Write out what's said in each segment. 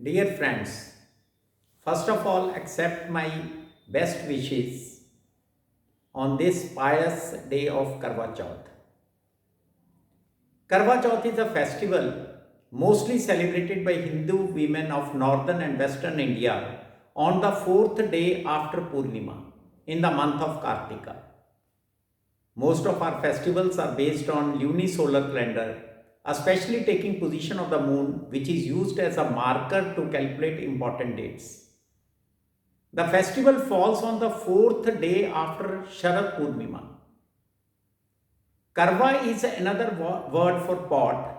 Dear friends, first of all, accept my best wishes on this pious day of Karwa Chauth. Karwa Chauth is a festival mostly celebrated by Hindu women of northern and western India on the fourth day after Purnima in the month of Kartika. Most of our festivals are based on lunisolar calendar, especially taking position of the moon, which is used as a marker to calculate important dates. The festival falls on the fourth day after Sharad Purnima. Karwa is another word for pot,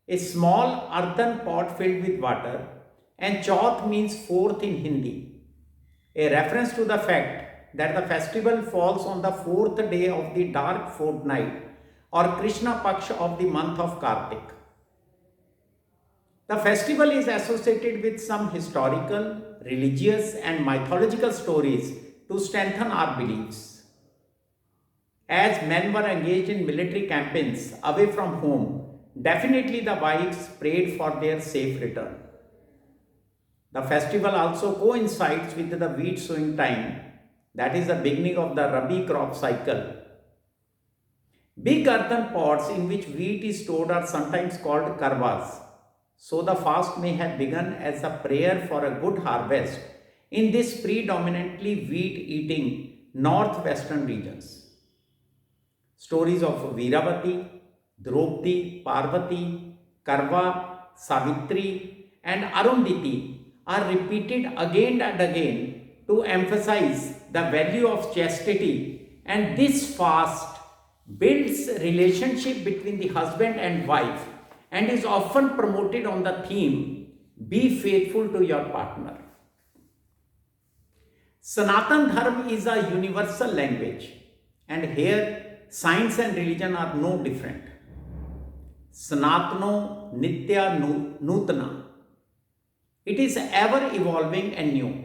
a small earthen pot filled with water, and Chauth means fourth in Hindi, a reference to the fact that the festival falls on the fourth day of the dark fortnight or Krishna Paksha of the month of Kartik. The festival is associated with some historical, religious, and mythological stories to strengthen our beliefs. As men were engaged in military campaigns away from home, definitely the wives prayed for their safe return. The festival also coincides with the wheat sowing time, that is the beginning of the Rabi crop cycle. Big earthen pots in which wheat is stored are sometimes called karwas. So the fast may have begun as a prayer for a good harvest in these predominantly wheat eating northwestern regions. Stories of Veeravati, Draupadi, Parvati, Karwa, Savitri, and Arundhati are repeated again and again to emphasize the value of chastity, and this fast builds relationship between the husband and wife and is often promoted on the theme be faithful to your partner. Sanatan Dharma is a universal language, and here science and religion are no different. Sanatano Nitya Nutana. It is ever evolving and new.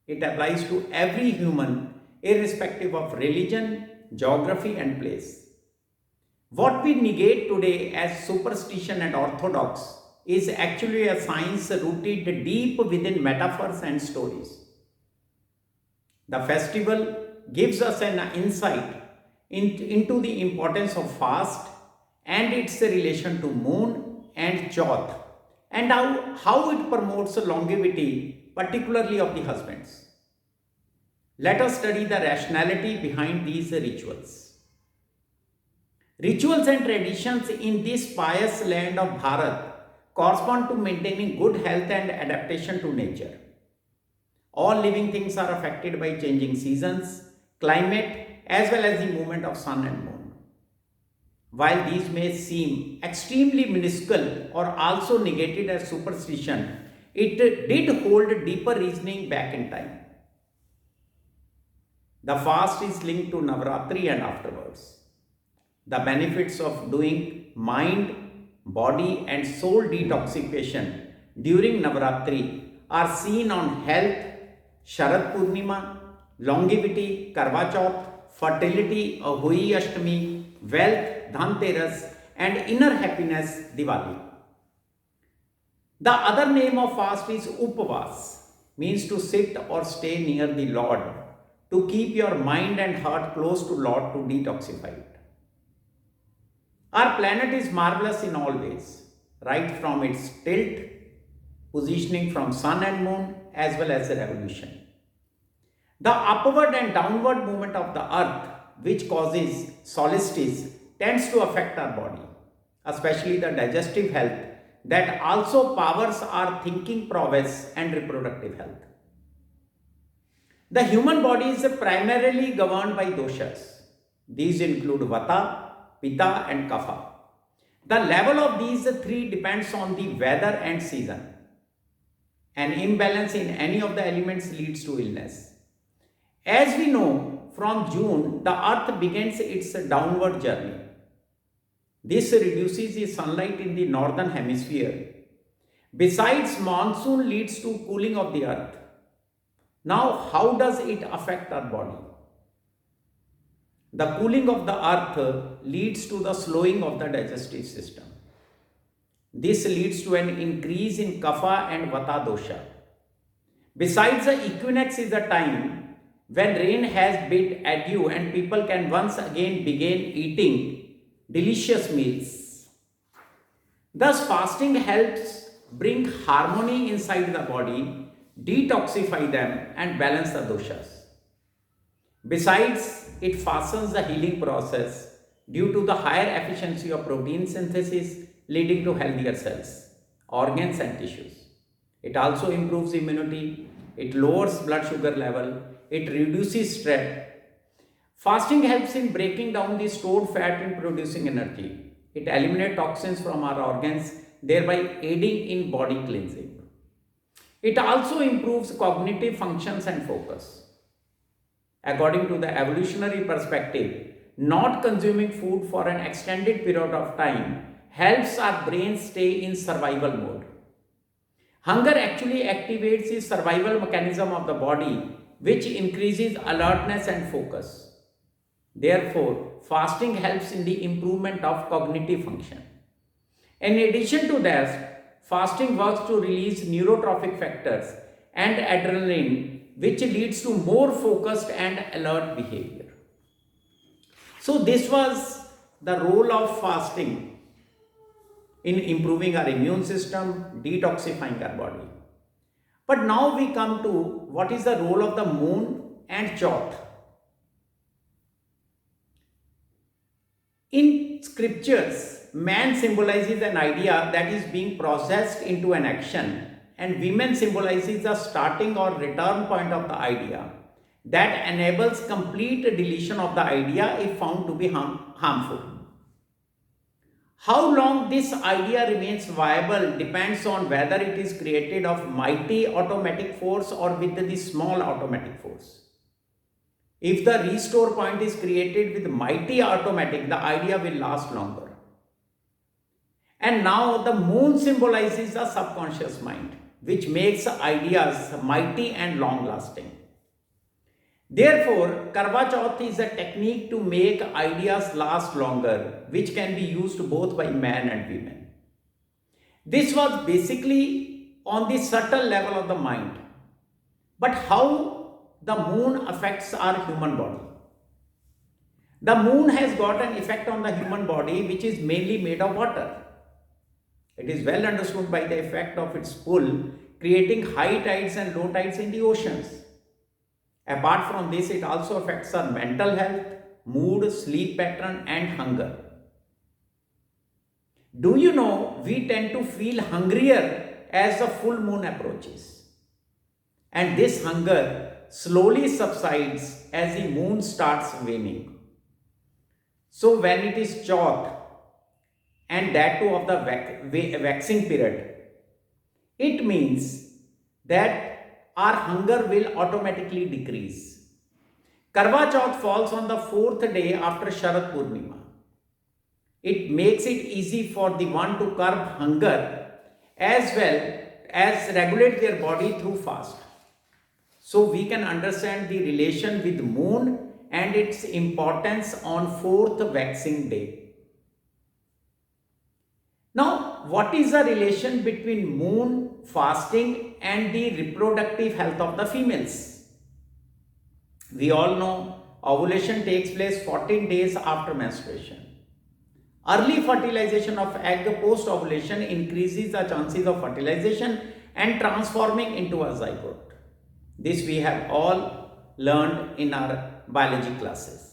It applies to every human, irrespective of religion, geography, and place. What we negate today as superstition and orthodox is actually a science rooted deep within metaphors and stories. The festival gives us an insight into the importance of fast and its relation to moon and Chauth, and how it promotes longevity, particularly of the husbands. Let us study the rationality behind these rituals. Rituals and traditions in this pious land of Bharat correspond to maintaining good health and adaptation to nature. All living things are affected by changing seasons, climate, as well as the movement of sun and moon. While these may seem extremely minuscule or also negated as superstition, it did hold deeper reasoning back in time. The fast is linked to Navratri and afterwards. The benefits of doing mind, body, and soul detoxification during Navratri are seen on health, Sharad Purnima, longevity, Karwa Chauth, fertility, Ahoi Ashtami, wealth, Dhanteras, and inner happiness, Diwali. The other name of fast is Upavas, means to sit or stay near the Lord, to keep your mind and heart close to Lord to detoxify it. Our planet is marvelous in all ways, right from its tilt, positioning from sun and moon, as well as the revolution. The upward and downward movement of the earth, which causes solstice, tends to affect our body, especially the digestive health, that also powers our thinking prowess and reproductive health. The human body is primarily governed by doshas. These include Vata, Pitta, and Kapha. The level of these three depends on the weather and season. An imbalance in any of the elements leads to illness. As we know, from June, the earth begins its downward journey. This reduces the sunlight in the northern hemisphere. Besides, monsoon leads to cooling of the earth. Now, how does it affect our body? The cooling of the earth leads to the slowing of the digestive system. This leads to an increase in kapha and vata dosha. Besides, the equinox is a time when rain has bid adieu and people can once again begin eating delicious meals. Thus, fasting helps bring harmony inside the body, detoxify them, and balance the doshas. Besides, it fastens the healing process due to the higher efficiency of protein synthesis, leading to healthier cells, organs, and tissues. It also improves immunity, it lowers blood sugar level, it reduces stress. Fasting helps in breaking down the stored fat and producing energy. It eliminates toxins from our organs, thereby aiding in body cleansing. It also improves cognitive functions and focus. According to the evolutionary perspective, not consuming food for an extended period of time helps our brain stay in survival mode. Hunger actually activates the survival mechanism of the body, which increases alertness and focus. Therefore, fasting helps in the improvement of cognitive function. In addition to that, fasting works to release neurotrophic factors and adrenaline, which leads to more focused and alert behavior. So, this was the role of fasting in improving our immune system, detoxifying our body. But now we come to what is the role of the moon and Chauth. In scriptures, man symbolizes an idea that is being processed into an action, and women symbolizes the starting or return point of the idea that enables complete deletion of the idea if found to be harmful. How long this idea remains viable depends on whether it is created of mighty automatic force or with the small automatic force. If the restore point is created with mighty automatic, the idea will last longer. And now the moon symbolizes the subconscious mind, which makes ideas mighty and long lasting. Therefore, Karwa Chauth is a technique to make ideas last longer, which can be used both by men and women. This was basically on the subtle level of the mind. But how the moon affects our human body? The moon has got an effect on the human body which is mainly made of water. It is well understood by the effect of its pull, creating high tides and low tides in the oceans. Apart from this, it also affects our mental health, mood, sleep pattern, and hunger. Do you know we tend to feel hungrier as the full moon approaches? And this hunger slowly subsides as the moon starts waning. So when it is Chauth, and that too of the waxing period, it means that our hunger will automatically decrease. Karwa Chauth falls on the 4th day after Sharad Purnima. It makes it easy for the one to curb hunger as well as regulate their body through fast. So we can understand the relation with moon and its importance on 4th waxing day. Now, what is the relation between moon, fasting and the reproductive health of the females? We all know ovulation takes place 14 days after menstruation. Early fertilization of egg post ovulation increases the chances of fertilization and transforming into a zygote. This we have all learned in our biology classes.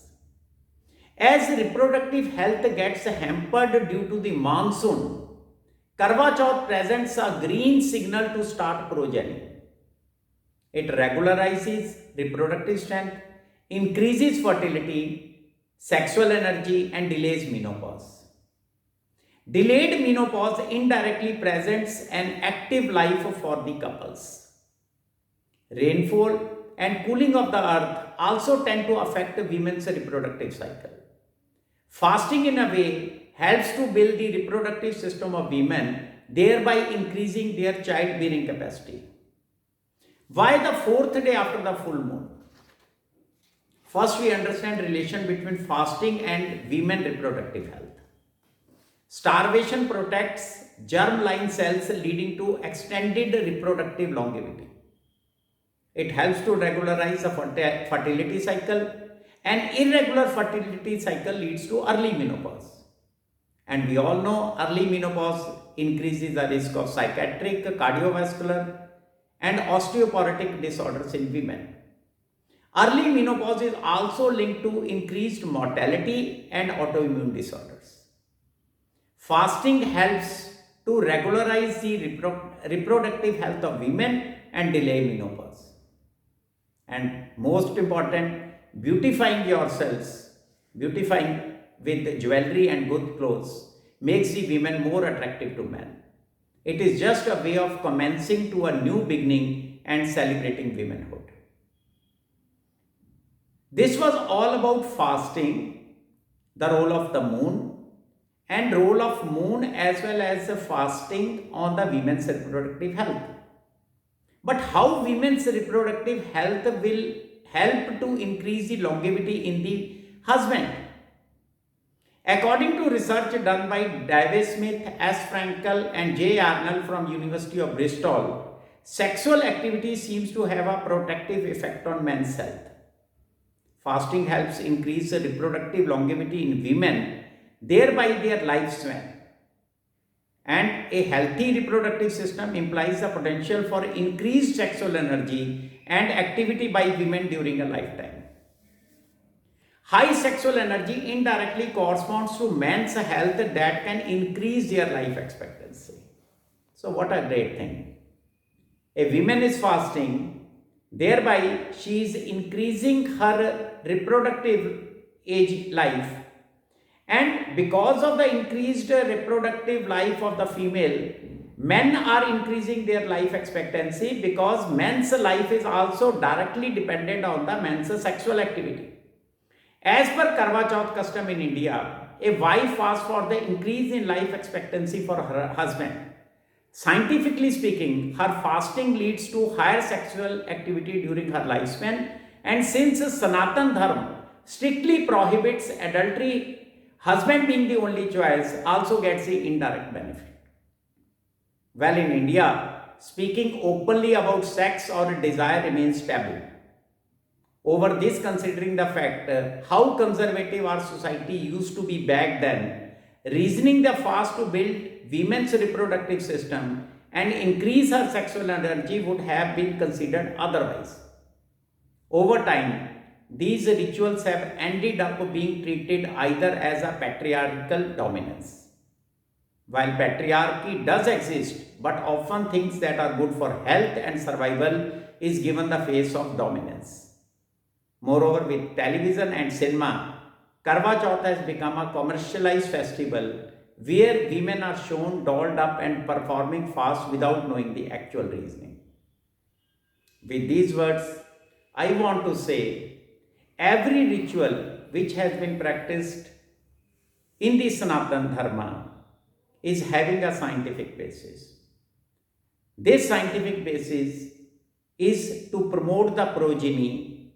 As reproductive health gets hampered due to the monsoon, Karwa Chauth presents a green signal to start progeny. It regularizes reproductive strength, increases fertility, sexual energy, and delays menopause. Delayed menopause indirectly presents an active life for the couples. Rainfall and cooling of the earth also tend to affect women's reproductive cycle. Fasting in a way helps to build the reproductive system of women, thereby increasing their childbearing capacity. Why the 4th day after the full moon? First, we understand relation between fasting and women reproductive health. Starvation protects germline cells leading to extended reproductive longevity. It helps to regularize the fertility cycle. An irregular fertility cycle leads to early menopause. And we all know early menopause increases the risk of psychiatric, cardiovascular, and osteoporotic disorders in women. Early menopause is also linked to increased mortality and autoimmune disorders. Fasting helps to regularize the reproductive health of women and delay menopause. And most important, beautifying yourselves, beautifying with jewelry and good clothes makes the women more attractive to men. It is just a way of commencing to a new beginning and celebrating womanhood. This was all about fasting, the role of the moon, and role of moon as well as fasting on the women's reproductive health. But how women's reproductive health will help to increase the longevity in the husband? According to research done by David Smith, S. Frankel and J. Arnold from University of Bristol, sexual activity seems to have a protective effect on men's health. Fasting helps increase the reproductive longevity in women, thereby their lifespan. And a healthy reproductive system implies the potential for increased sexual energy and activity by women during a lifetime. High sexual energy indirectly corresponds to men's health that can increase their life expectancy. So what a great thing. A woman is fasting, thereby she is increasing her reproductive age life. And because of the increased reproductive life of the female, men are increasing their life expectancy because men's life is also directly dependent on the men's sexual activity. As per Karwa Chauth custom in India, a wife fasts for the increase in life expectancy for her husband. Scientifically speaking, her fasting leads to higher sexual activity during her lifespan, and since Sanatan Dharma strictly prohibits adultery, husband being the only choice also gets the indirect benefit. Well, in India, speaking openly about sex or desire remains taboo. Over this, considering the fact how conservative our society used to be back then, reasoning the fast to build women's reproductive system and increase her sexual energy would have been considered otherwise. Over time, these rituals have ended up being treated either as a patriarchal dominance. While patriarchy does exist, but often things that are good for health and survival is given the face of dominance. Moreover, with television and cinema, Karwa Chauth has become a commercialized festival where women are shown dolled up and performing fast without knowing the actual reasoning. With these words, I want to say every ritual which has been practiced in the Sanatan Dharma is having a scientific basis. This scientific basis is to promote the progeny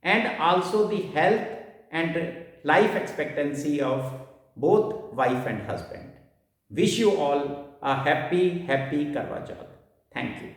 and also the health and life expectancy of both wife and husband. Wish you all a happy Karwa Chauth. Thank you.